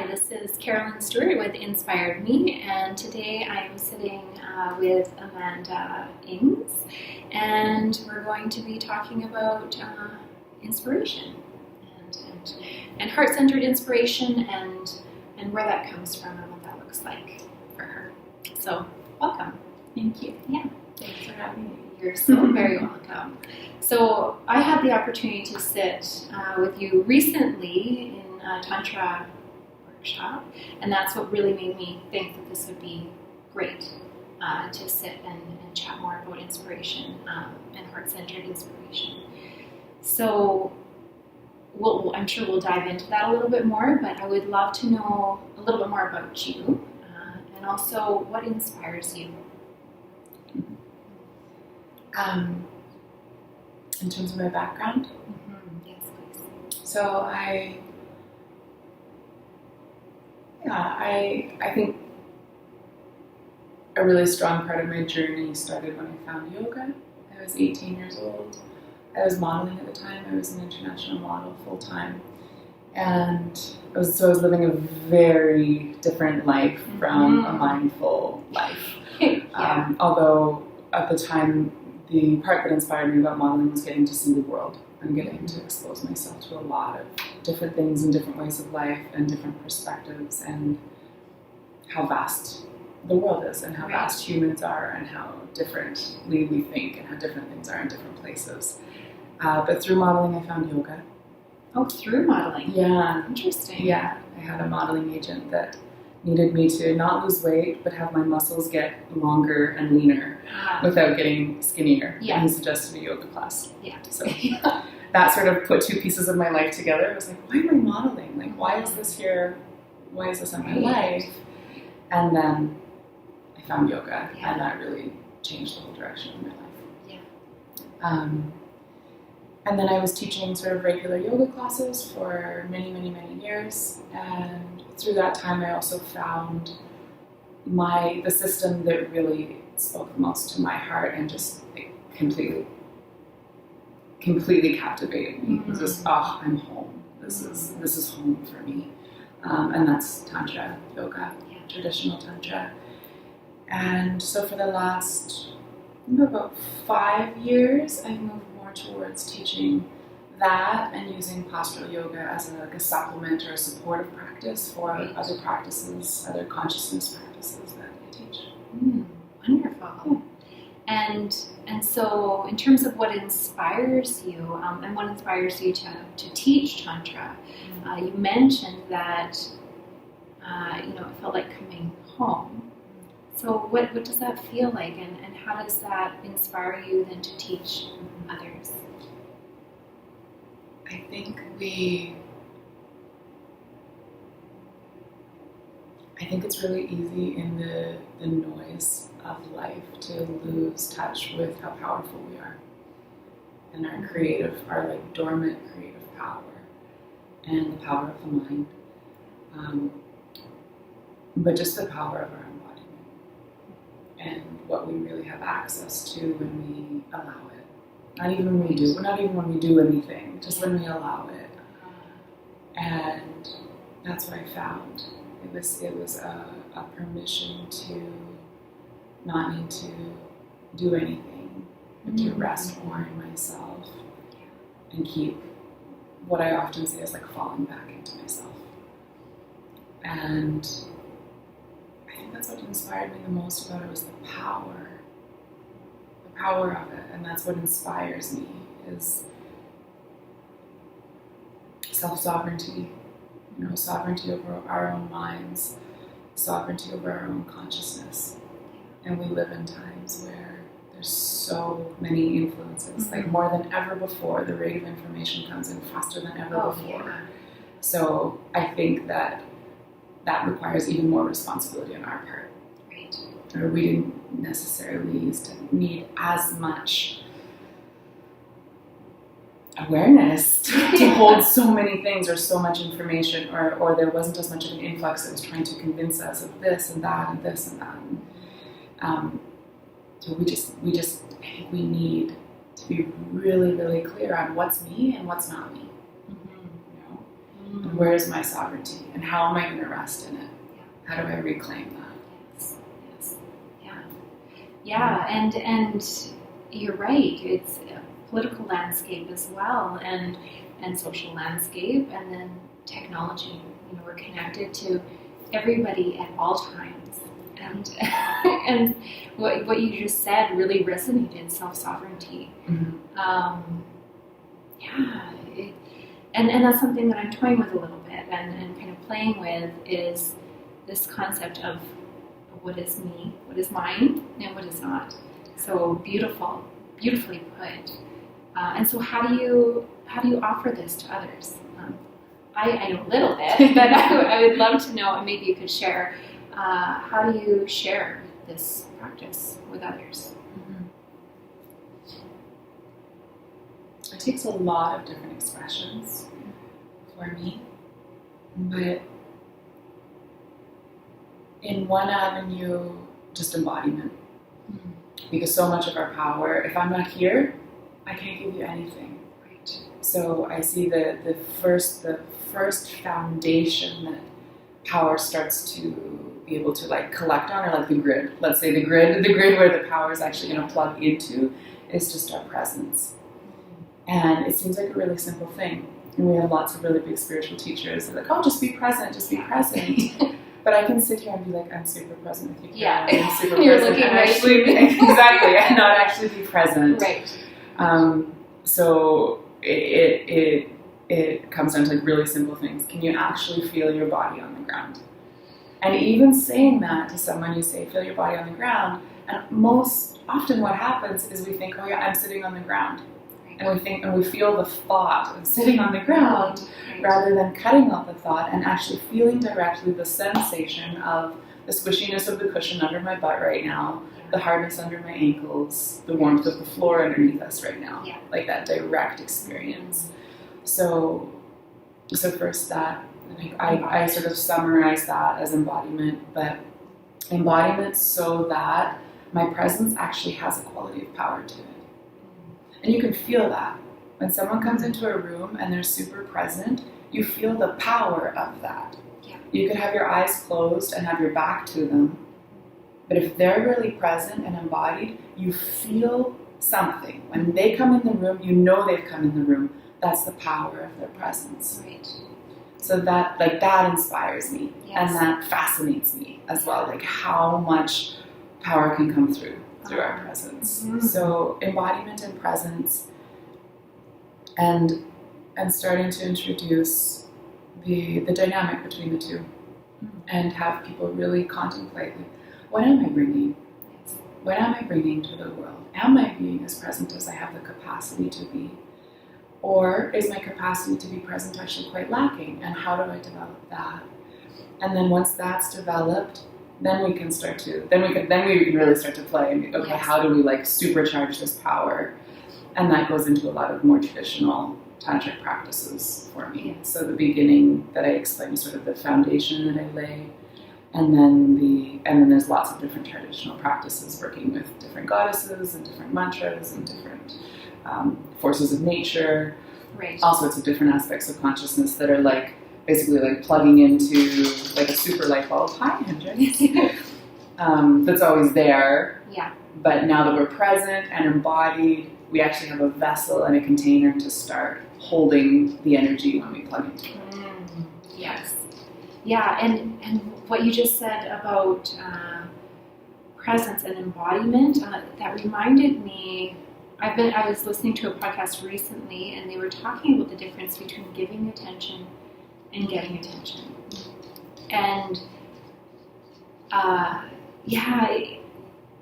Hi, this is Carolyn Stewart with Inspired Me, and today I am sitting with Amanda Ings, and we're going to be talking about inspiration and heart-centered inspiration and where that comes from and what that looks like for her. So, welcome. Thank you. Yeah. Thanks for having me. You're so very welcome. So I had the opportunity to sit with you recently in a Tantra workshop, and that's what really made me think that this would be great to sit and chat more about inspiration and heart-centered inspiration. So I'm sure we'll dive into that a little bit more, but I would love to know a little bit more about you and also what inspires you. In terms of my background, Yes, please. so I think a really strong part of my journey started when I found yoga. I was 18 years old. I was modeling at the time. I was an international model full-time. And I was living a very different life from a mindful life. Yeah. Although at the time, the part that inspired me about modeling was getting to see the world and getting to expose myself to a lot of different things and different ways of life and different perspectives and how vast the world is and how vast humans are and how differently we think and how different things are in different places. But through modeling, I found yoga. Oh, through modeling? Yeah. Interesting. Yeah. I had a modeling agent that needed me to not lose weight, but have my muscles get longer and leaner without getting skinnier. Yeah. And he suggested a yoga class. Yeah. So that sort of put two pieces of my life together. I was like, why am I modeling? Like, why is this here? Why is this in my life? And then I found yoga, and that really changed the whole direction of my life. Yeah. And then I was teaching sort of regular yoga classes for many, many, many years. And through that time, I also found the system that really spoke the most to my heart and just completely captivated me. It was just, I'm home. This is home for me. And that's Tantra yoga, traditional Tantra. And so for the last about 5 years, I've moved more towards teaching that and using postural yoga as a supplement or a supportive practice for other practices, other consciousness practices that I teach. Wonderful. And so in terms of what inspires you and what inspires you to teach Tantra, you mentioned that it felt like coming home. So what does that feel like, and how does that inspire you then to teach others? I think it's really easy in the noise of life to lose touch with how powerful we are and our like dormant creative power and the power of the mind, but just the power of our embodiment and what we really have access to when we allow it. Not even when we do anything, just when we allow it. And that's what I found. It was a permission to not need to do anything, but to rest more in myself and keep what I often say is like falling back into myself. And I think that's what inspired me the most about it was the power of it, and that's what inspires me is self-sovereignty, sovereignty over our own minds, sovereignty over our own consciousness. And we live in times where there's so many influences, like more than ever before. The rate of information comes in faster than ever before. Yeah. So I think that requires even more responsibility on our part. Right. Or we didn't necessarily used to need as much awareness to hold so many things or so much information, or there wasn't as much of an influx that was trying to convince us of this and that and this and that. So we just I think we need to be really, really clear on what's me and what's not me. And where is my sovereignty? And how am I going to rest in it? How do I reclaim that? Yes. Yeah. And you're right. It's a political landscape as well, and social landscape, and then technology. We're connected to everybody at all times, and what you just said really resonated. Self-sovereignty. And that's something that I'm toying with a little bit, and kind of playing with, is this concept of what is me, what is mine, and what is not. So beautifully put. And so how do you offer this to others? I know a little bit, but I would love to know, and maybe you could share, how do you share this practice with others? It takes a lot of different expressions for me, but in one avenue, just embodiment. Because so much of our power, if I'm not here, I can't give you anything. Right. So I see the first foundation that power starts to be able to collect on, or the grid. Let's say the grid where the power is actually going to plug into, is just our presence. And it seems like a really simple thing. And we have lots of really big spiritual teachers that are like, oh, just be present, just be present. But I can sit here and be like, I'm super present with you. Yeah. I'm super You're present. looking And right actually, exactly, and not actually be present. Right. So it comes down to really simple things. Can you actually feel your body on the ground? And even saying that to someone, you say, feel your body on the ground. And most often what happens is we think, oh yeah, I'm sitting on the ground. And we feel the thought of sitting on the ground, rather than cutting out the thought and actually feeling directly the sensation of the squishiness of the cushion under my butt right now, the hardness under my ankles, the warmth of the floor underneath us right now, like that direct experience. So first that, I sort of summarize that as embodiment, but embodiment so that my presence actually has a quality of power to it. And you can feel that. When someone comes into a room and they're super present, you feel the power of that. Yeah. You could have your eyes closed and have your back to them, but if they're really present and embodied, you feel something. When they come in the room, you know they've come in the room. That's the power of their presence. Right. So that inspires me, Yes. and that fascinates me as well, how much power can come through our presence. Mm-hmm. So embodiment and presence, and starting to introduce the dynamic between the two, and have people really contemplate, what am I bringing? What am I bringing to the world? Am I being as present as I have the capacity to be? Or is my capacity to be present actually quite lacking? And how do I develop that? And then once that's developed, then we can really start to play and okay, Yes. how do we supercharge this power? And that goes into a lot of more traditional tantric practices for me. Yes. So the beginning that I explained is sort of the foundation that I lay, and then there's lots of different traditional practices working with different goddesses and different mantras and different forces of nature. Right. All sorts of different aspects of consciousness that are basically plugging into a super light bulb. Hi, Hendrix. That's always there. Yeah. But now that we're present and embodied, we actually have a vessel and a container to start holding the energy when we plug into it. Yes. Yeah, and what you just said about presence and embodiment, that reminded me. I was listening to a podcast recently, and they were talking about the difference between giving attention and getting attention. And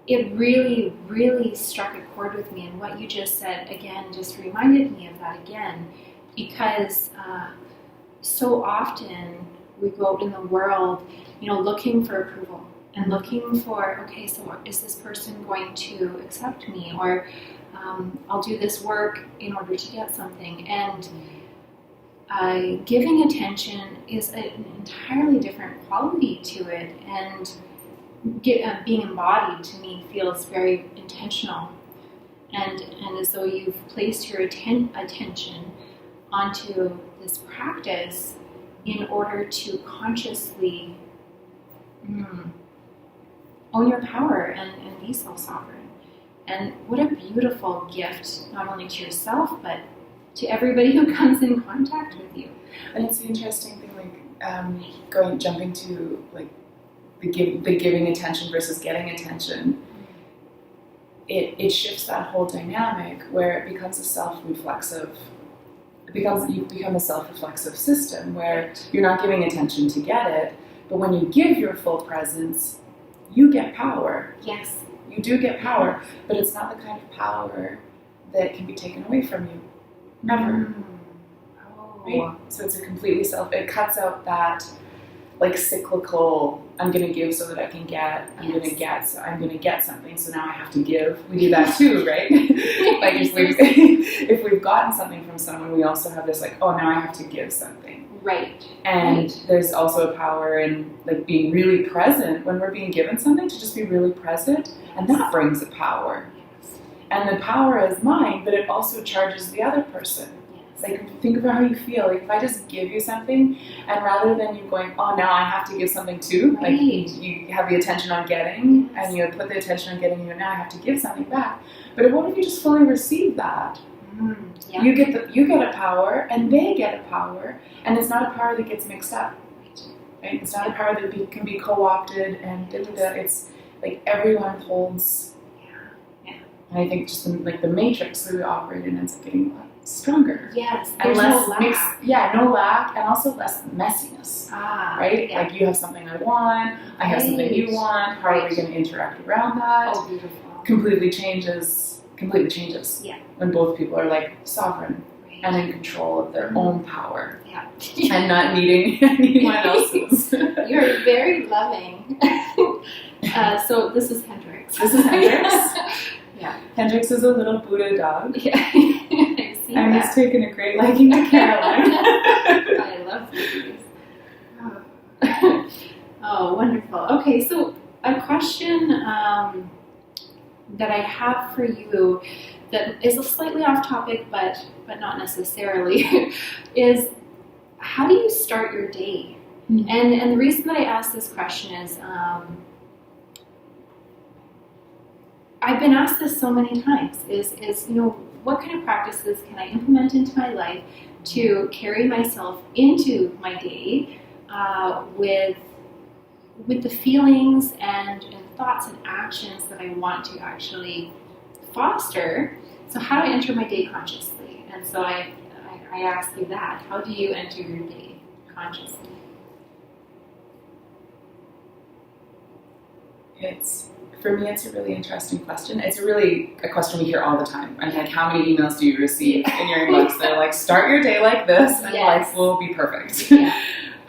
it really, really struck a chord with me. And what you just said, again, just reminded me of that again. Because so often we go out in the world, looking for approval. And looking for, okay, so is this person going to accept me? Or I'll do this work in order to get something. And giving attention is an entirely different quality to it, and being embodied to me feels very intentional, and as though you've placed your attention onto this practice in order to consciously own your power and be self-sovereign. And what a beautiful gift, not only to yourself, but to everybody who comes in contact with you. And it's the interesting thing, like jumping to like the giving attention versus getting attention. It shifts that whole dynamic where it becomes you become a self-reflexive system where you're not giving attention to get it, but when you give your full presence, you get power. Yes. You do get power, but it's not the kind of power that can be taken away from you. Never. Oh. Right? So it's a completely it cuts out that like cyclical, I'm going to give so that I can get, I'm going to get something, so now I have to give. We do that too, right? Like if we've gotten something from someone, we also have this like, oh, now I have to give something. Right. And there's also a power in like being really present when we're being given something, to just be really present, and that brings a power. Yes. And the power is mine, but it also charges the other person. Like, think about how you feel. Like, if I just give you something, and rather than you going, oh, now I have to give something too, right. like you have the attention on getting, and you put the attention on getting, and now I have to give something back. But what if you just fully receive that? Yeah. You get a power, and they get a power, and it's not a power that gets mixed up. Right? It's not a power that can be co-opted, and it's like everyone holds. Yeah. And I think just like the matrix that we operate in ends up getting stronger. Yes. And There's less no lack. no lack, and also less messiness. Right? Yeah. Like you have something I want, I have something you want. How are we going to interact around that? Oh, beautiful. Completely changes. Yeah. When both people are like sovereign and in control of their own power. Yeah. And not needing anyone else's. You're very loving. So this is Hendrix. This is Hendrix. Yeah. Hendrix is a little Buddha dog. Yeah. I see and that. he's taken a great liking to Caroline. I love these. Oh, wonderful. Okay, so a question that I have for you that is slightly off topic, but not necessarily, is how do you start your day? Mm-hmm. And the reason that I ask this question is I've been asked this so many times, is what kind of practices can I implement into my life to carry myself into my day with the feelings and thoughts and actions that I want to actually foster. So how do I enter my day consciously? And so I ask you that. How do you enter your day consciously? For me, it's a really interesting question. It's really a question we hear all the time. And like, how many emails do you receive in your inbox? They're like, start your day like this, and life will be perfect. Yeah.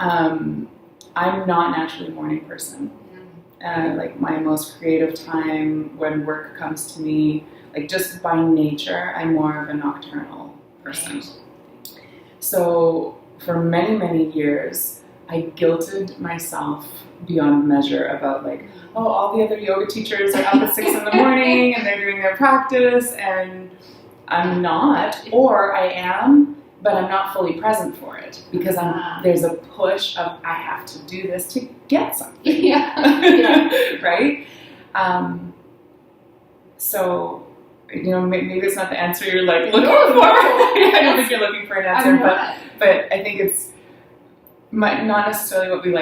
I'm not naturally a morning person. Like my most creative time when work comes to me, like just by nature, I'm more of a nocturnal person. Right. So for many, many years, I guilted myself beyond measure about like, oh, all the other yoga teachers are up at 6 a.m. and they're doing their practice, and I'm not, or I am, but I'm not fully present for it because there's a push of I have to do this to get something. Yeah. Right? So, maybe it's not the answer you're like looking for. I don't think you're looking for an answer, but I think it's not necessarily what we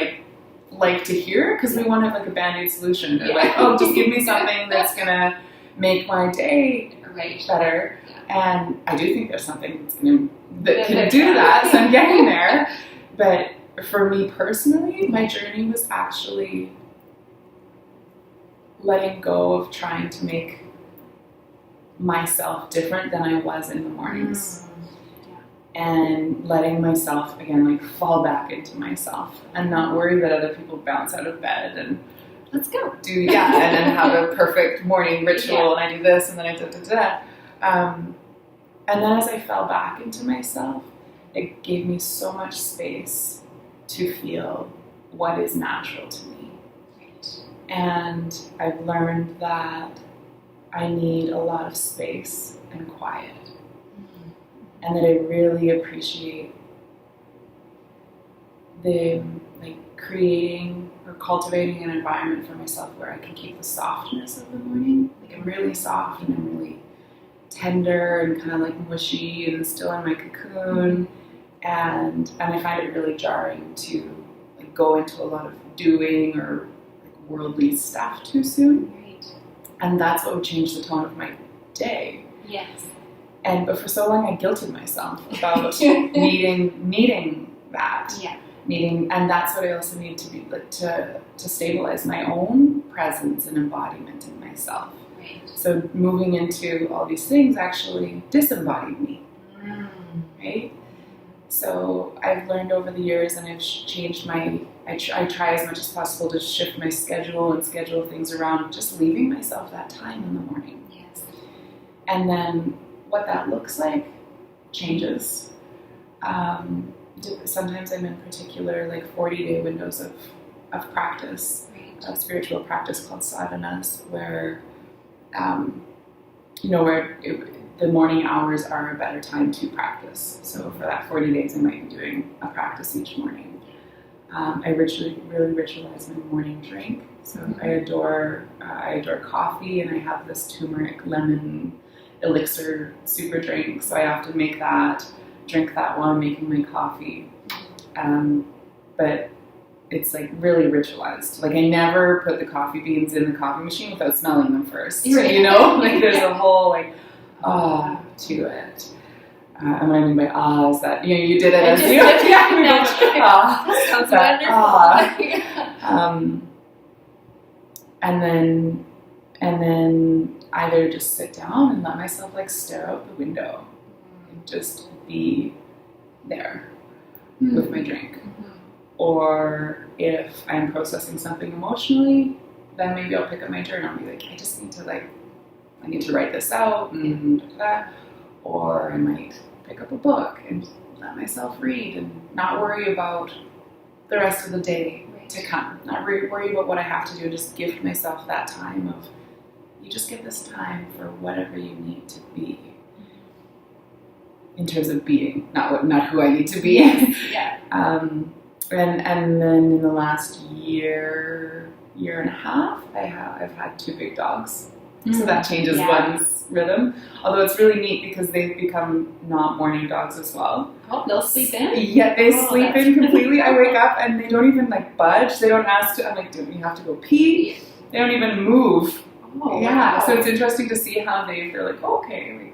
like to hear, because we want to have like a band-aid solution. Yeah. Like, oh, just give me something that's gonna make my day better. Yeah. And I do think there's something that can do that, so I'm getting there. But for me personally, my journey was actually letting go of trying to make myself different than I was in the mornings. And letting myself, again, like fall back into myself and not worry that other people bounce out of bed and let's go. And then have a perfect morning ritual, and I do this, and then I da-da-da. And then as I fell back into myself, it gave me so much space to feel what is natural to me. And I've learned that I need a lot of space and quiet. And that I really appreciate the creating or cultivating an environment for myself where I can keep the softness of the morning. Like I'm really soft and I'm really tender and kind of like mushy and still in my cocoon. And I find it really jarring to like go into a lot of doing or like worldly stuff too soon. Right. And that's what would change the tone of my day. Yes. But for so long I guilted myself about needing that. Yeah. And that's what I also need to be like to stabilize my own presence and embodiment in myself. Right. So moving into all these things actually disembodied me. Right? So I've learned over the years, and I've changed I try as much as possible to shift my schedule and schedule things around just leaving myself that time in the morning. Yes. And then what that looks like changes. Sometimes I'm in particular like 40-day windows of practice, Right. of spiritual practice called sadhanas, where the morning hours are a better time to practice. So for that 40 days, I might be doing a practice each morning. I really ritualize my morning drink. So I adore coffee, and I have this turmeric lemon elixir super drink. So I often make that, drink that while I'm making my coffee. But it's like really ritualized. Like I never put the coffee beans in the coffee machine without smelling them first. Right. You know, like there's a whole like to it. And what I mean by is that you did it as you Sounds wonderful. and then either just sit down and let myself like stare out the window and just be there with my drink. Or if I'm processing something emotionally, then maybe I'll pick up my journal and be like, I need to write this out, and or I might pick up a book and let myself read and not worry about the rest of the day to come. Not worry about what I have to do. Just give myself that time of, you just get this time for whatever you need to be. In terms of being, not who I need to be. Yeah. And then in the last year and a half, I've had 2 big dogs. So that changes one's rhythm. Although it's really neat because they've become not morning dogs as well. Oh, they'll sleep in? Yeah, they sleep in completely. I wake up and they don't even like budge. They don't ask to, I'm like, do you have to go pee? Yeah. They don't even move. Oh, yeah. Wow. So it's interesting to see how they're like, okay,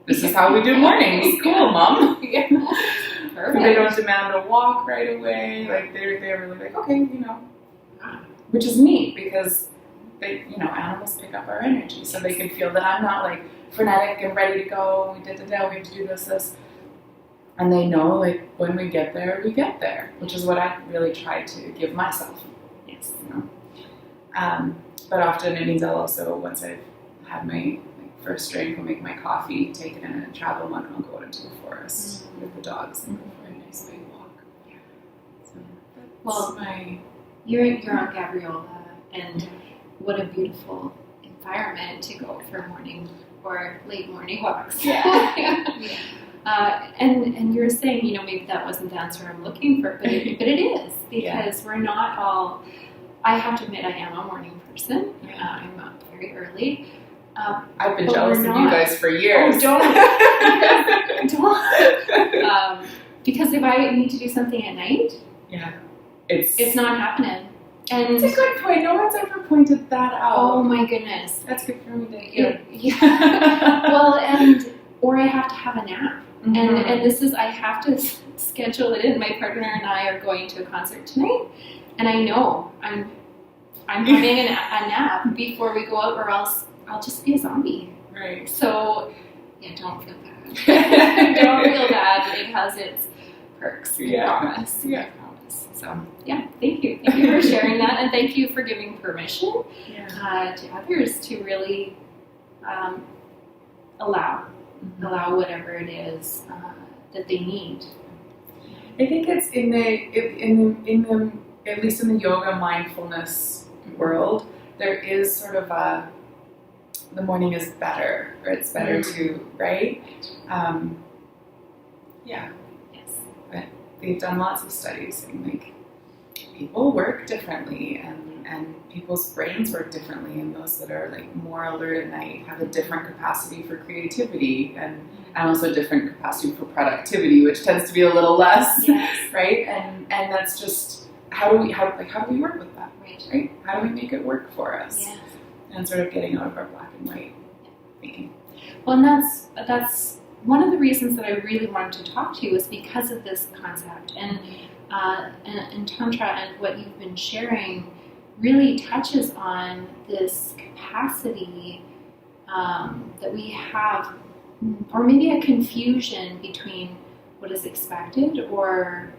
this is how we do mornings. Cool, Mom. Yeah. Perfect. They don't demand a walk right away. Like they're really like, okay, which is neat because they, animals pick up our energy, so they can feel that I'm not like frenetic and ready to go. We have to do this, and they know like when we get there, which is what I really try to give myself. Yes. But often it means I'll also, once I've had my first drink, I'll make my coffee, take it in a travel mug, and I'll go out into the forest with the dogs and go for a nice big walk. Yeah. So you're on Gabriola, and what a beautiful environment to go for morning or late morning walks. Yeah. And you're saying, maybe that wasn't the answer I'm looking for, but it is, because we're not all. I have to admit, I am a morning person. I'm up very early. I've been jealous of you guys for years. Oh, don't. Because if I need to do something at night, it's not happening. And it's a good point. No one's ever pointed that out. Oh my goodness, that's good for me to hear. Well, or I have to have a nap, mm-hmm. and this is, I have to schedule it in. My partner and I are going to a concert tonight, and I know I'm having a nap before we go out, or else I'll just be a zombie. Right. So don't feel bad. Don't feel bad. It has its perks. I promise. Yeah. So thank you for sharing that, and thank you for giving permission to others to really allow whatever it is that they need. I think it's in the at least in the yoga mindfulness world, there is sort of the morning is better, or it's better to, right? Yes. they've done lots of studies saying like people work differently and people's brains work differently, and those that are like more alert at night have a different capacity for creativity and also a different capacity for productivity, which tends to be a little less, Yes. right? And that's just how do we work with that, right? How do we make it work for us? Yes. And sort of getting out of our black and white thinking. Well, and that's one of the reasons that I really wanted to talk to you, is because of this concept, and Tantra and what you've been sharing really touches on this capacity that we have, or maybe a confusion between what is expected, or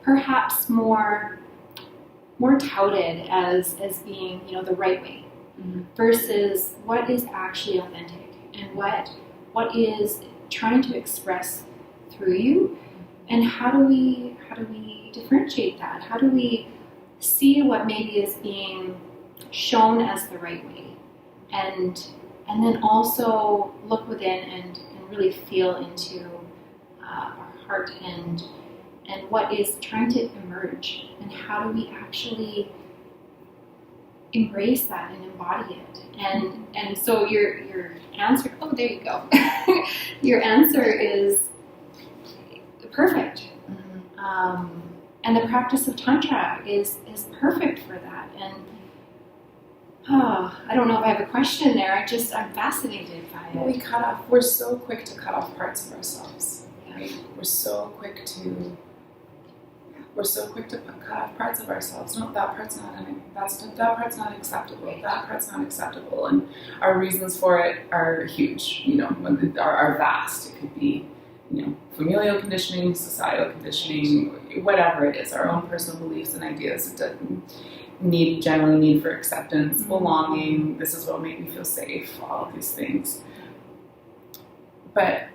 perhaps more touted as being, the right way, versus what is actually authentic and what is trying to express through you, and how do we differentiate that? How do we see what maybe is being shown as the right way, and then also look within and really feel into our heart and what is trying to emerge, and how do we actually embrace that and embody it. And so your answer, oh, there you go. Your answer is perfect. And the practice of Tantra is perfect for that. And I don't know if I have a question there. I'm fascinated by it. Well, we're so quick to cut off parts of ourselves, right? We're so quick to cut off parts of ourselves. No, that part's not acceptable. That part's not acceptable. And our reasons for it are huge, are vast. It could be, familial conditioning, societal conditioning, whatever it is, our own personal beliefs and ideas. It doesn't generally need for acceptance, belonging, this is what will make me feel safe, all of these things. But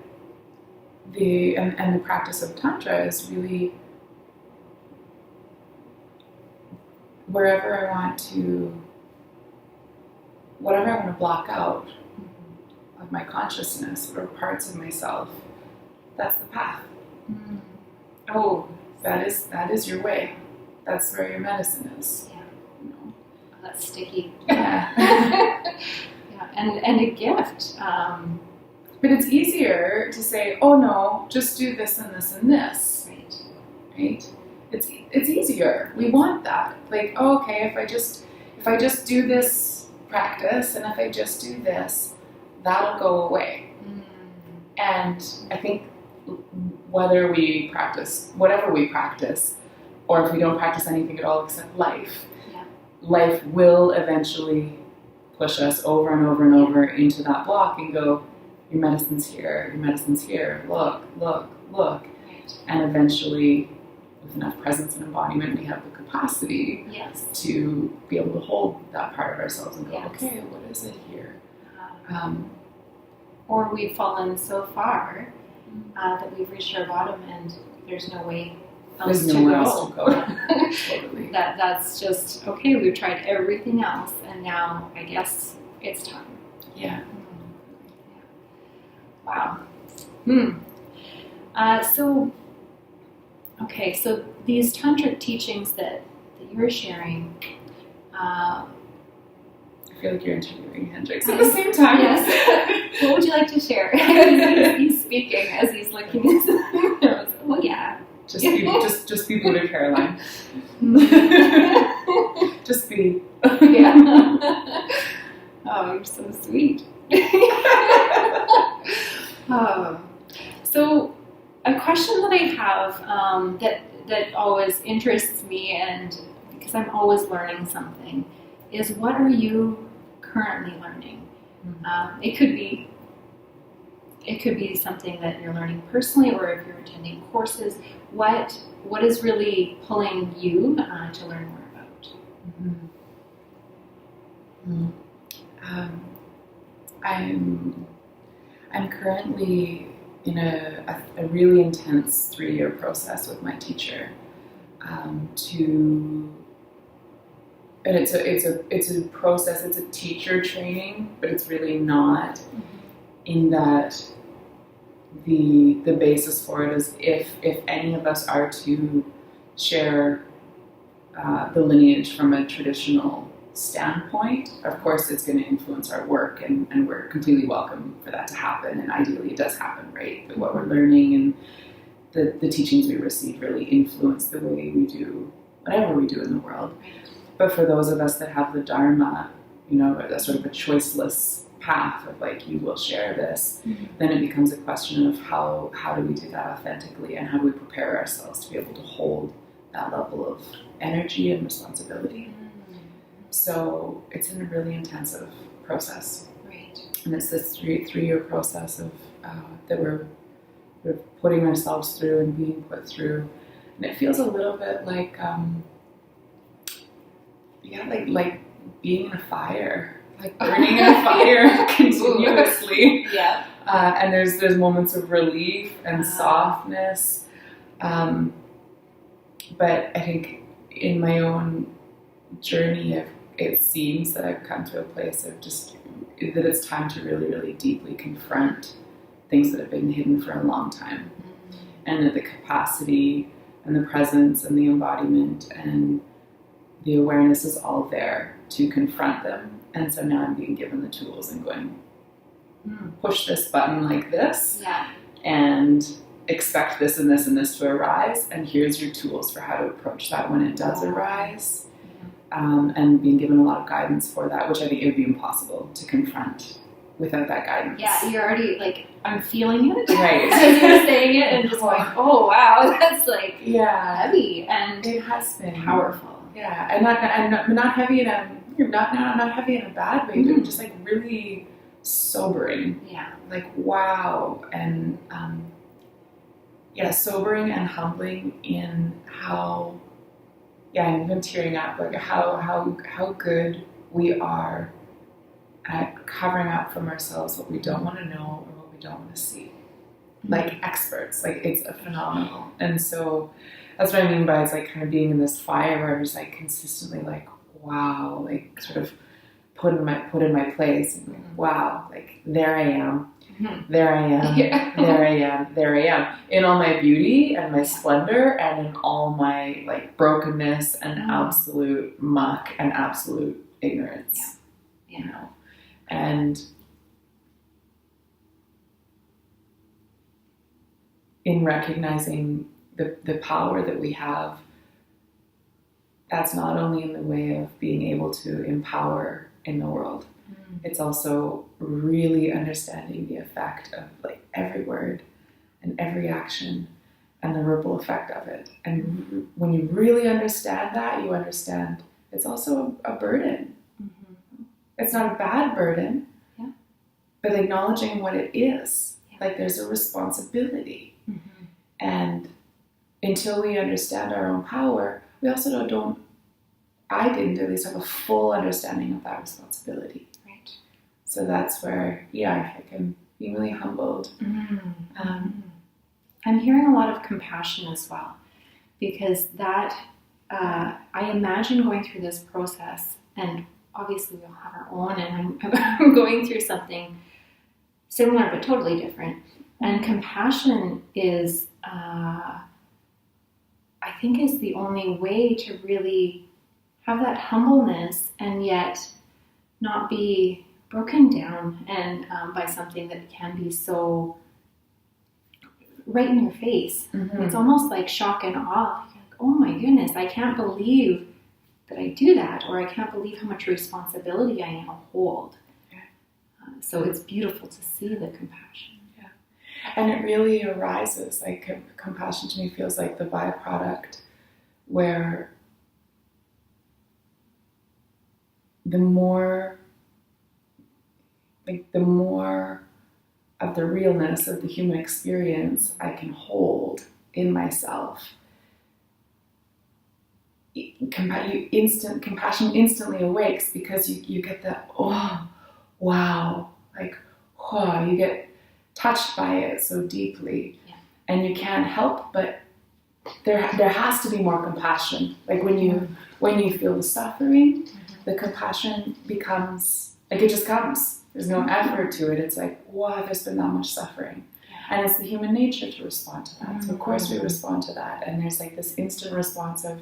the practice of Tantra is really whatever I want to block out of my consciousness or parts of myself, that's the path. Oh, that is your way. That's where your medicine is. Yeah. That's sticky. Yeah. Yeah. And a gift. But it's easier to say, oh no, just do this and this and this. Right? It's easier. We want that. Like, oh, okay, if I just do this practice and if I just do this, that'll go away. And I think whatever we practice, or if we don't practice anything at all except life, life will eventually push us over and over and over into that block and go, your medicine's here, look. Right. And eventually, with enough presence and embodiment, we have the capacity to be able to hold that part of ourselves and go, okay, what is it here? Or we've fallen so far that we've reached our bottom and there's no way else to go. Totally. That's just, okay, we've tried everything else and now I guess it's time. Yeah. Wow. So these tantric teachings that you're sharing, I feel like you're interviewing Hendrix at the same time. Yes. What would you like to share? He's speaking as he's looking at the well, yeah. Just be Buddha Caroline. Just be. Yeah. Oh, you're so sweet. So a question that I have that always interests me, and because I'm always learning something, is what are you currently learning? It could be something that you're learning personally, or if you're attending courses. What is really pulling you to learn more about? I'm currently in a really intense 3-year process with my teacher. And it's a process. It's a teacher training, but it's really not. In that the basis for it is if any of us are to share the lineage from a traditional standpoint, of course it's going to influence our work, and we're completely welcome for that to happen, and ideally it does happen, right? But what we're learning and the teachings we receive really influence the way we do whatever we do in the world. But for those of us that have the Dharma, a sort of a choiceless path of like, you will share this, then it becomes a question of how do we do that authentically, and how do we prepare ourselves to be able to hold that level of energy and responsibility. So it's a really intensive process. Right. And it's this three-year process of that we're putting ourselves through and being put through. And it feels a little bit like like being in a fire, like burning in a fire continuously. Yeah. And there's moments of relief and softness. But I think in my own journey, it seems that I've come to a place of just that it's time to really, really deeply confront things that have been hidden for a long time. And that the capacity and the presence and the embodiment and the awareness is all there to confront them. And so now I'm being given the tools and going, push this button like this, and expect this and this and this to arise, and here's your tools for how to approach that when it does arise. And being given a lot of guidance for that, which I think it would be impossible to confront without that guidance. Yeah, you're already like, I'm feeling it. Right. As you're saying it, and just going, oh wow, that's like heavy, and it has been powerful. Yeah, and not heavy in a not heavy in a bad way, but just like really sobering. Yeah. Like wow, and sobering and humbling in how. Yeah, I'm even tearing up. Like how good we are at covering up from ourselves what we don't want to know or what we don't want to see. Like experts, like it's a phenomenal. And so that's what I mean by it's like kind of being in this fire where I'm just like consistently like, wow, like sort of put in my place and like, wow, like there I am. There I am, there I am, there I am. In all my beauty and my splendor and in all my like brokenness and absolute muck and absolute ignorance. And in recognizing the power that we have, that's not only in the way of being able to empower in the world, it's also really understanding the effect of like every word and every action and the ripple effect of it. And when you really understand that, you understand it's also a burden. It's not a bad burden, but acknowledging what it is. Like there's a responsibility. And until we understand our own power, we also I didn't at least have a full understanding of that responsibility. So that's where, I can be really humbled. I'm hearing a lot of compassion as well, because that, I imagine going through this process, and obviously we'll have our own, and I'm going through something similar but totally different. And compassion is, I think, is the only way to really have that humbleness and yet not be broken down and by something that can be so right in your face. It's almost like shock and awe. Like, oh my goodness, I can't believe that I do that, or I can't believe how much responsibility I now hold. So it's beautiful to see the compassion. And it really arises, like compassion to me feels like the byproduct where the more of the realness of the human experience I can hold in myself, compassion instantly awakes, because you get that, oh, wow, like, oh, you get touched by it so deeply, and you can't help but there has to be more compassion. Like when you feel the suffering, the compassion becomes like it just comes. There's no effort to it. It's like, wow, there's been that much suffering. And it's the human nature to respond to that. So of course we respond to that. And there's like this instant response of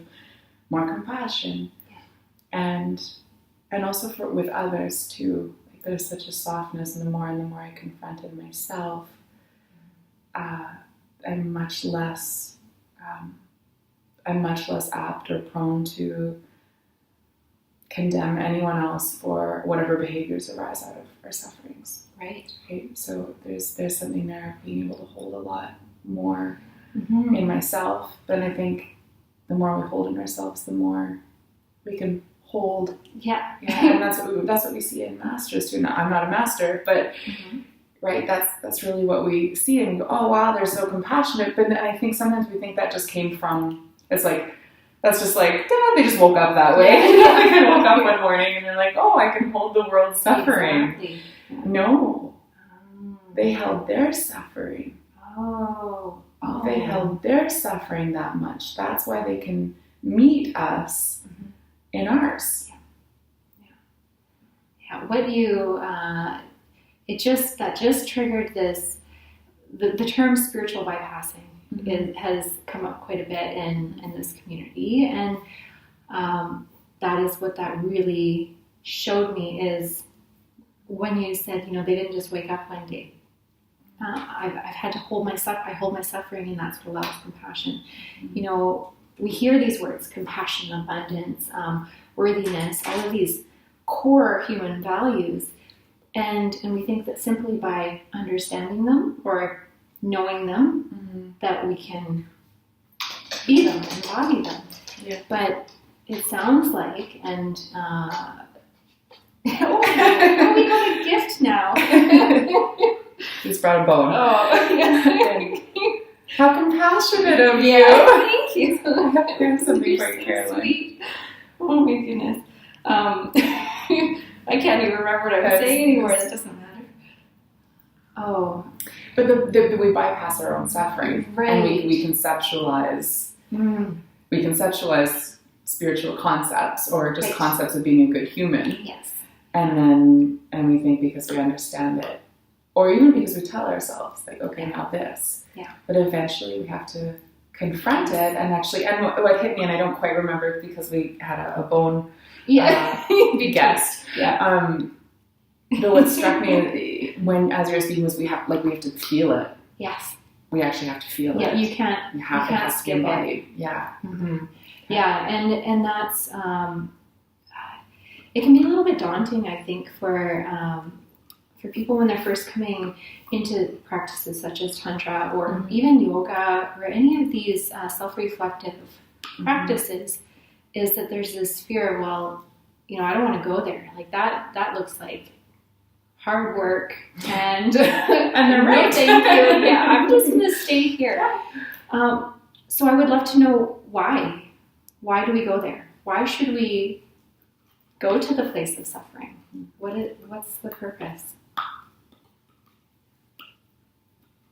more compassion. And also with others too. Like there's such a softness, and the more I confronted myself, I'm much less apt or prone to condemn anyone else for whatever behaviors arise out of our sufferings. Right. So there's something there of being able to hold a lot more in myself. But I think the more we hold in ourselves, the more we can hold. Yeah. And that's what we see in masters too. I'm not a master, but right, that's really what we see, and we go, oh wow, they're so compassionate. But I think sometimes we think that just came from, it's like, that's just like, they just woke up that way. They kind of woke up one morning and they're like, oh, I can hold the world's suffering. Exactly. Yeah. No. They held their suffering. They held their suffering that much. That's why they can meet us in ours. Yeah. What you, that just triggered this, the term spiritual bypassing has come up quite a bit in this community. And that is what that really showed me, is when you said, they didn't just wake up one day. I've had to hold my suffering, and that's what allows compassion. We hear these words: compassion, abundance, worthiness, all of these core human values, and we think that simply by understanding them or knowing them, that we can be them, embody them. Yeah. But it sounds like, and we got a gift now. He's brought a bone. Oh, yeah. How compassionate of you. Thank you. I have something for so Caroline. Sweet. Oh my goodness. I can't even remember what I was saying anymore. That doesn't matter. Oh. But we bypass our own suffering. Right. And we conceptualize. We conceptualize spiritual concepts, or just concepts of being a good human. Yes. And we think because we understand it, or even because we tell ourselves, like, okay, now this. Yeah. But eventually we have to confront it, and what hit me, and I don't quite remember because we had a bone guest. Yeah. But what struck me when, as you were speaking, was we have to feel it. Yes. We actually have to feel it. Yeah, you can't. You have to skip embody. Yeah. Mm-hmm. Yeah, and that's it can be a little bit daunting, I think, for people when they're first coming into practices such as Tantra or even yoga or any of these self-reflective practices, is that there's this fear, well, I don't want to go there. Like that looks like hard work and and they're right. No, thank you. Yeah, I'm just going to stay here. So I would love to know why. Why do we go there? Why should we go to the place of suffering? What's the purpose?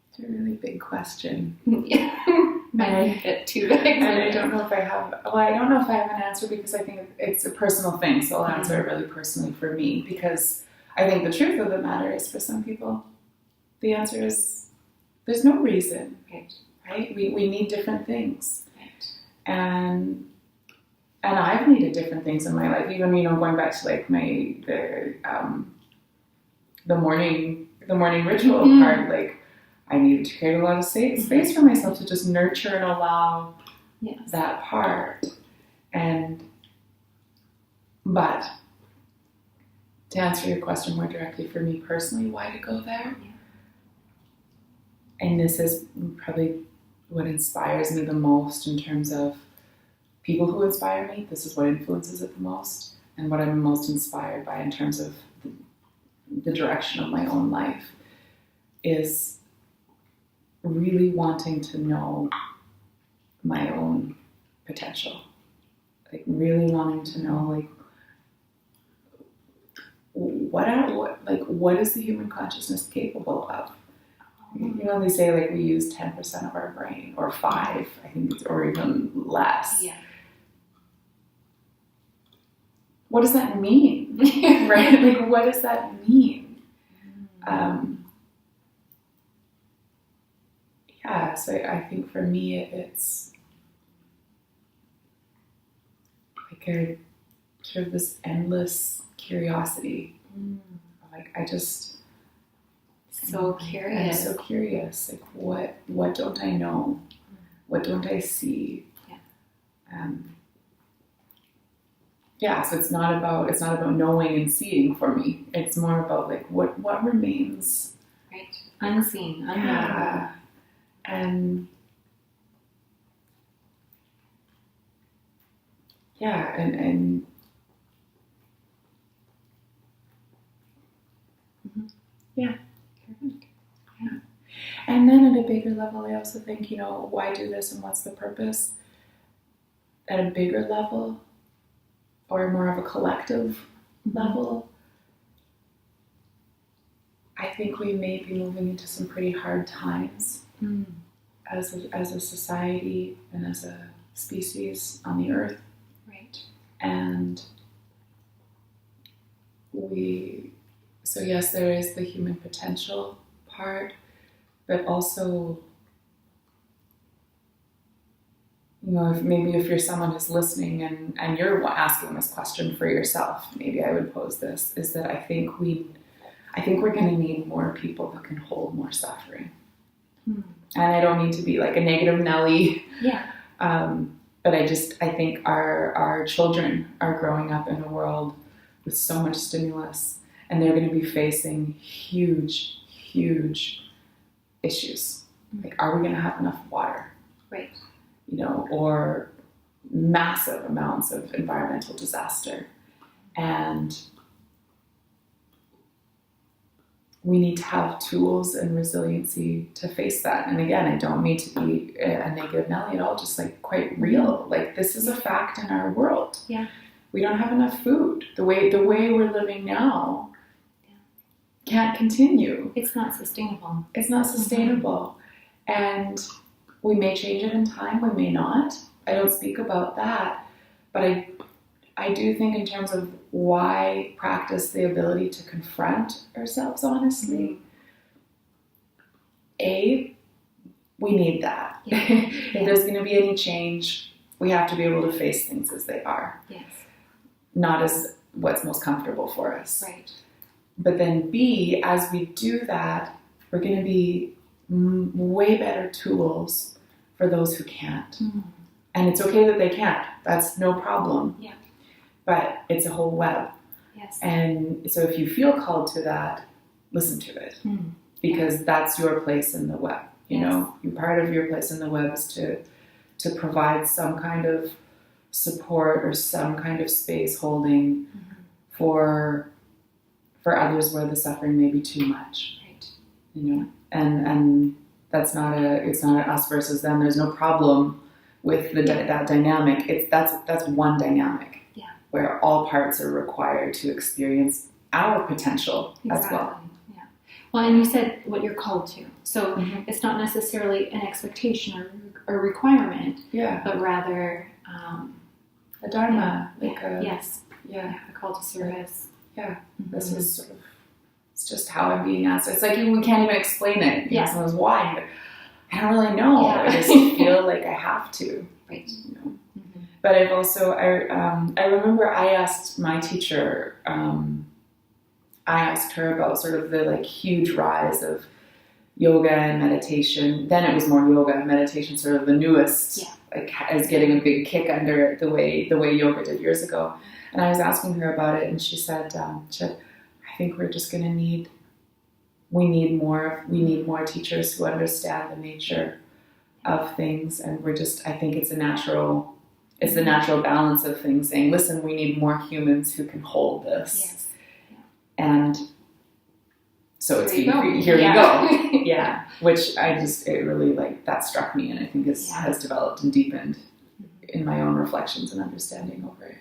It's a really big question. Might get too big. And I don't know if I have. Well, I don't know if I have an answer, because I think it's a personal thing. So I'll answer it really personally for me, because I think the truth of the matter is, for some people, the answer is there's no reason. Right? We need different things. Right. And I've needed different things in my life. Even going back to like the morning ritual part. Like, I needed to create a lot of space for myself to just nurture and allow that part. But to answer your question more directly, for me personally, why to go there? Yeah. And this is probably what inspires me the most in terms of people who inspire me. This is what influences it the most, and what I'm most inspired by in terms of the direction of my own life, is really wanting to know my own potential. Like, really wanting to know, like, what is the human consciousness capable of? They say, like, we use 10% of our brain, or 5, I think, or even less. Yeah. What does that mean? Right? Like, what does that mean? yeah, so I think for me it's like a sort of this endless curiosity. Like I just So curious. I'm so curious. Like what don't I know? What don't I see? So it's not about knowing and seeing for me. It's more about like what remains. Right. Unseen, unknown. Yeah. And yeah. Yeah. And then at a bigger level, I also think, why do this and what's the purpose? At a bigger level, or more of a collective level, I think we may be moving into some pretty hard times as a society and as a species on the earth. Right. And so yes, there is the human potential part, but also, if you're someone who's listening and you're asking this question for yourself, maybe I would pose this, is that I think we're going to need more people who can hold more suffering. And I don't mean to be like a negative Nelly. Yeah. But I think our children are growing up in a world with so much stimulus, and they're going to be facing huge, huge issues. Like, are we going to have enough water? Right. Or massive amounts of environmental disaster. And we need to have tools and resiliency to face that. And again, I don't mean to be a negative Nelly at all, just like quite real. Like, this is a fact in our world. Yeah. We don't have enough food. The way we're living now can't continue. It's not sustainable. It's not sustainable. And we may change it in time, we may not. I don't speak about that. But I do think in terms of why practice the ability to confront ourselves honestly. We need that. Yeah. If there's going to be any change, we have to be able to face things as they are. Yes. Not as what's most comfortable for us. Right. But then B, as we do that, we're going to be way better tools for those who can't. And it's okay that they can't. That's no problem. Yeah. But it's a whole web. Yes. And so if you feel called to that, listen to it. Because that's your place in the web. Part of your place in the web is to provide some kind of support or some kind of space holding for others where the suffering may be too much. Right. And it's not a us versus them. There's no problem with that dynamic. That's one dynamic. Yeah. Where all parts are required to experience our potential as well. Yeah. Well, and you said what you're called to. So it's not necessarily an expectation or requirement. Yeah. But rather a dharma. A call to service. Yeah. This is sort of, it's just how I'm being asked. It's like we can't even explain it. Someone goes, why? But I don't really know. Yeah. I just feel like I have to. Right. But I've also, I remember I asked my teacher, I asked her about sort of the like huge rise of yoga and meditation. Then it was more yoga and meditation, sort of the newest, like as getting a big kick under it, the way yoga did years ago. And I was asking her about it, and she said, I think we're just going to we need more teachers who understand the nature of things. And I think it's the natural balance of things, saying, listen, we need more humans who can hold this. Yes. Yeah. And so it's here you go. Yeah. Which it really, like, that struck me, and I think has developed and deepened in my own reflections and understanding of it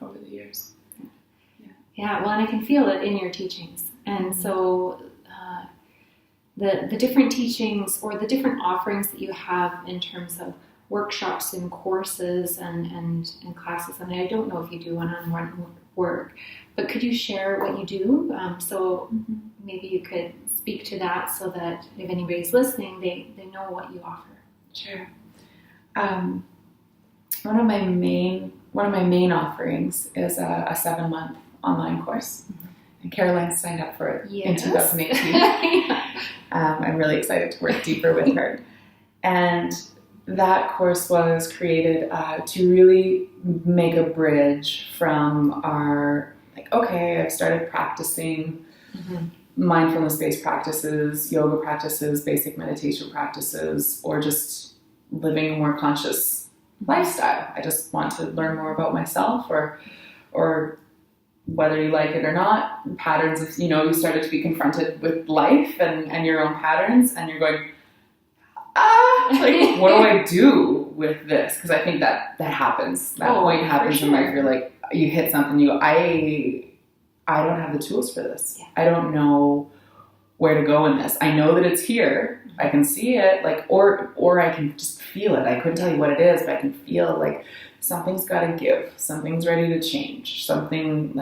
over the years. Yeah, well, and I can feel it in your teachings. And so the different teachings or the different offerings that you have in terms of workshops and courses and classes. And I don't know if you do one-on-one work, but could you share what you do? So maybe you could speak to that so that if anybody's listening, they know what you offer. Sure. One of my main offerings is a 7-month online course. And Caroline signed up for it in 2018. I'm really excited to work deeper with her. And that course was created to really make a bridge from our, I've started practicing mindfulness-based practices, yoga practices, basic meditation practices, or just living a more conscious lifestyle. I just want to learn more about myself, or whether you like it or not, patterns of, you started to be confronted with life and your own patterns, and you're going, what do I do with this? Because I think that happens. That point happens in life. You're like, you hit something, I don't have the tools for this. Yeah. I don't know where to go in this. I know that it's here. I can see it, or I can just feel it. I couldn't tell you what it is, but I can feel something's got to give. Something's ready to change. Something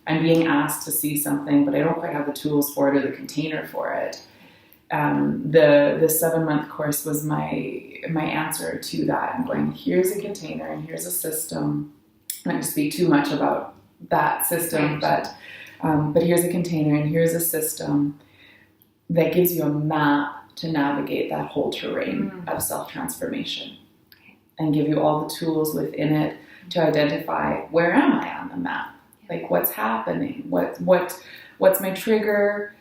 I'm being asked to see something, but I don't quite have the tools for it or the container for it. The 7-month course was my answer to that. I'm going, here's a container and here's a system. I'm not going to speak too much about that system, but here's a container and here's a system that gives you a map to navigate that whole terrain of self-transformation, and give you all the tools within it to identify, where am I on the map? What's happening? What's my trigger?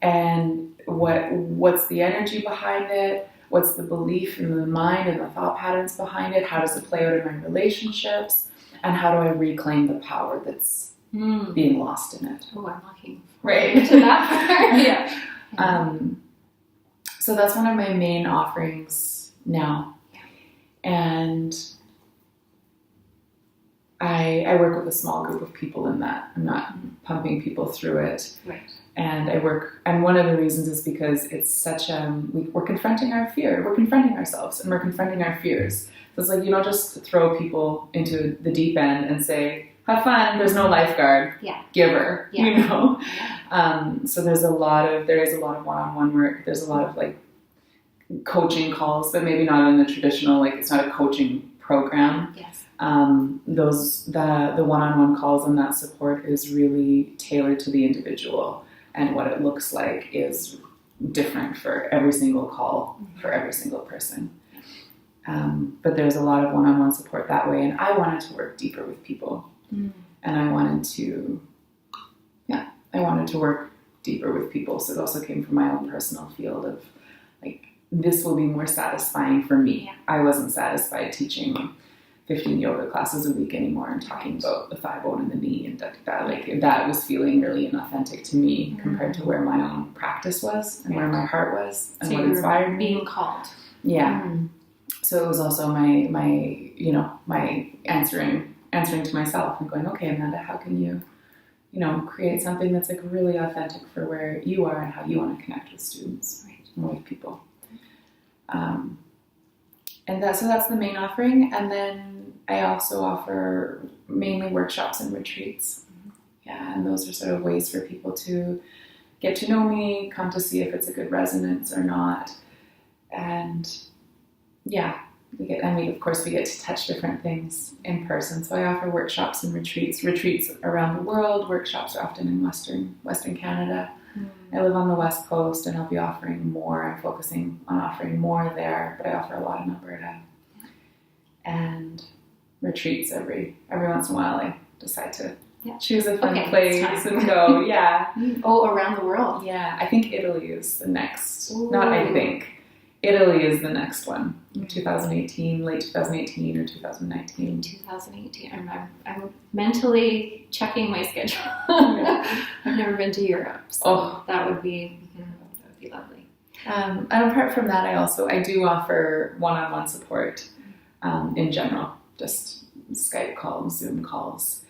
And what's the energy behind it? What's the belief in the mind and the thought patterns behind it? How does it play out in my relationships? And how do I reclaim the power that's being lost in it? Oh, I'm looking right to that part. Yeah. So that's one of my main offerings now. Yeah. And I work with a small group of people in that. I'm not pumping people through it. Right. And one of the reasons is because it's such we're confronting our fear. We're confronting ourselves and we're confronting our fears. So it's you don't just throw people into the deep end and say, have fun, there's no lifeguard, giver, So there is a lot of one-on-one work. There's a lot of coaching calls, but maybe not in the traditional, it's not a coaching program. Yes. The one-on-one calls and that support is really tailored to the individual, and what it looks like is different for every single call, for every single person. But there's a lot of one-on-one support that way, and I wanted to work deeper with people. And I wanted to work deeper with people. So it also came from my own personal field of this will be more satisfying for me. Yeah. I wasn't satisfied teaching 15 yoga classes a week anymore and talking about the thigh bone and the knee and that was feeling really inauthentic to me compared to where my own practice was and where my heart was and so what inspired me. Being called. Yeah. So it was also my answering to myself and going, okay, Amanda, how can you, create something that's really authentic for where you are and how you want to connect with students and with people. So that's the main offering. And then I also offer mainly workshops and retreats. Yeah. And those are sort of ways for people to get to know me, come to see if it's a good resonance or not. And yeah, we get to touch different things in person. So I offer workshops and retreats around the world. Workshops are often in Western Canada. I live on the West Coast, and I'll be offering more. I'm focusing on offering more there, but I offer a lot in Alberta. And retreats every once in a while. I decide to choose a fun place and go. Yeah. Oh, around the world. Yeah, I think Italy is the next. Ooh. Not I think. Italy is the next one. 2018, late 2018 or 2019. 2018. I'm mentally checking my schedule. I've never been to Europe, so that would be lovely. And apart from that, I do offer one-on-one support in general, just Skype calls, Zoom calls,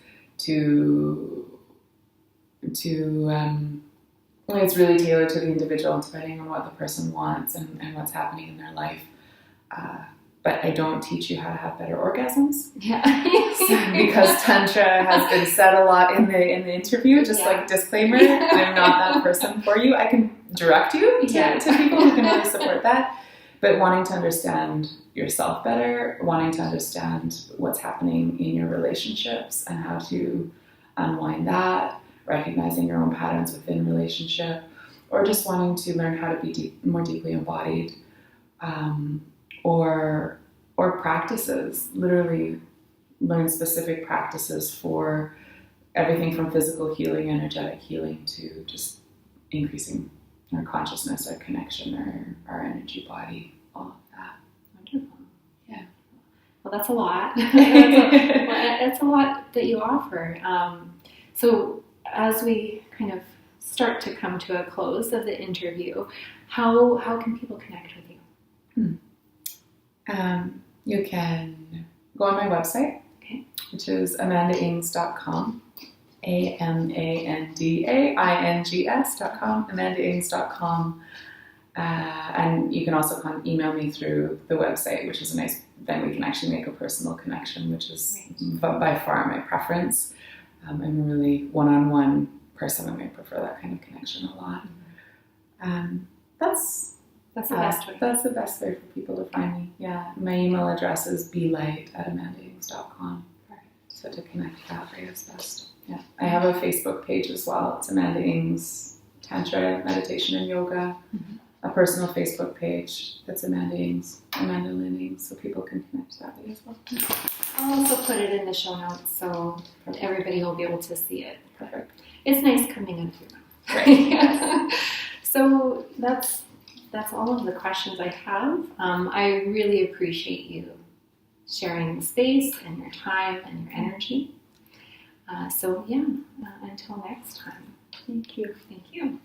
it's really tailored to the individual, depending on what the person wants and what's happening in their life. but I don't teach you how to have better orgasms. Yeah. Because Tantra has been said a lot in the interview, just like disclaimer, I'm not that person for you. I can direct you to people who can really support that, but wanting to understand yourself better, wanting to understand what's happening in your relationships and how to unwind that, recognizing your own patterns within relationship, or just wanting to learn how to be more deeply embodied, or practices, literally learn specific practices for everything from physical healing, energetic healing, to just increasing our consciousness, our connection, our energy body, all of that. Wonderful. Yeah. Well, that's a lot. It's a lot that you offer. So as we kind of start to come to a close of the interview, how can people connect with you? You can go on my website, which is amandaings.com, AmandaIngs.com, amandaings.com. And you can also email me through the website, which is a nice, then we can actually make a personal connection, which is by far my preference. I'm a really one-on-one person, and I prefer that kind of connection a lot. That's the best way. That's the best way for people to find me. Yeah, my email address is blight@amandaings.com. So to connect that way is best. Yeah, I have a Facebook page as well. It's Amanda Ings Tantra, Meditation and Yoga. A personal Facebook page that's Amanda Ings, Amanda Lynn Ings, so people can connect that way as well. I'll also put it in the show notes so everybody will be able to see it. Perfect. It's nice coming into your mouth. Right. So that's all of the questions I have. I really appreciate you sharing the space and your time and your energy. Until next time. Thank you. Thank you.